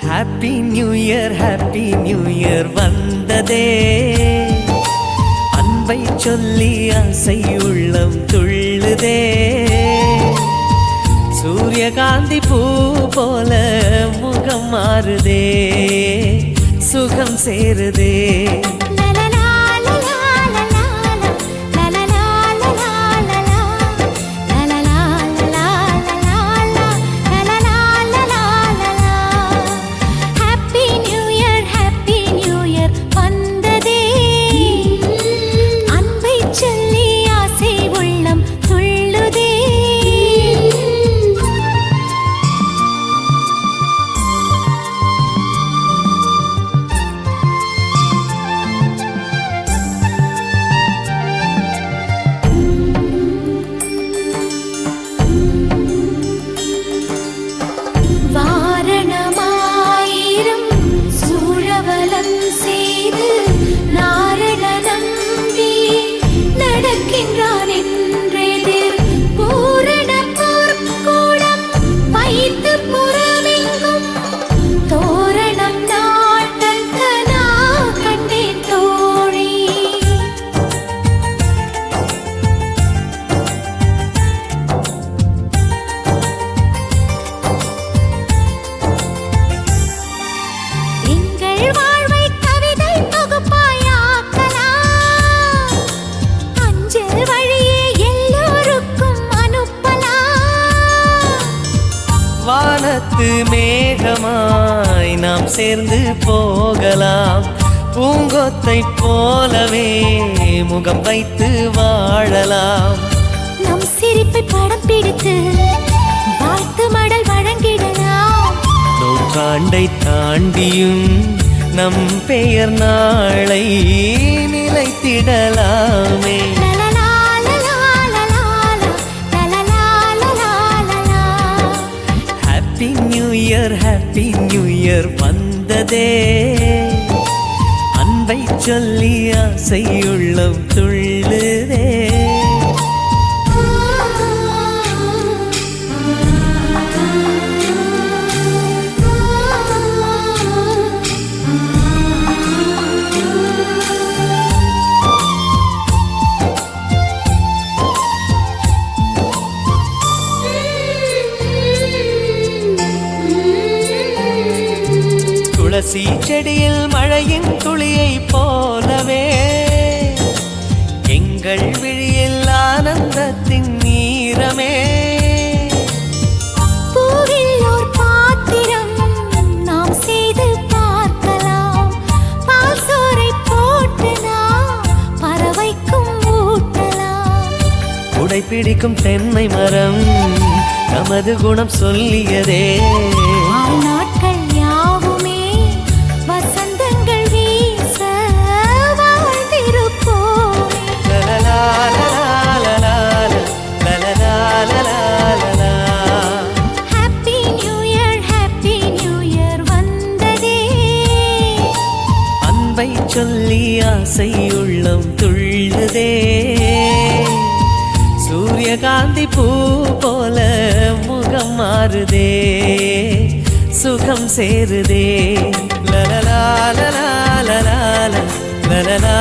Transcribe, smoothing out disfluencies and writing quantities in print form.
Happy new year வந்ததே, அன்பை சொல்லி ஆசை உள்ளம் துள்ளுதே. சூரியகாந்தி பூ போல முகம் மாறுதே, சுகம் சேருதே. வானத்து மேகமாய் நாம் சேர்ந்து போகலாம், பூங்கொத்தை போலவே முகம் வைத்து வாழலாம். நம் சிரிப்பை படம் பிடித்து வாழ்த்து மடல் வழங்கிடலாம். நூற்றாண்டை தாண்டியும் நம் பெயர் நாளை நிலைத்திடலாமே. ஹாப்பி நியூ இயர் வந்ததே, அன்பை சொல்லி ஆசை உள்ளம் துள்ளுதே. துளசி செடியில் மழையின் துளியை போலவே எங்கள் விழியில் ஆனந்தத்தின் நீரமே. பூவில் ஓர் பாத்திரம் நாம் செய்து பார்க்கலாம், பால் சோறை போட்டு நாம் பறவைக்கும் ஊட்டலாம். உடைப்பிடிக்கும் தென்னை மரம் நமது குணம் சொல்லியதே. நாட்கள் யாவுமே வசந்தங்கள் வீச வாழ்ந்திருப்போமே. ஹாப்பி நியூ இயர் வந்ததே, அன்பை சொல்லி ஆசை உள்ளம் துள்ளுதே. சூரியகாந்தி பூ போல முகம் மாறுதே, சுகம் சேருதே. லலலா லலா லலா லலலா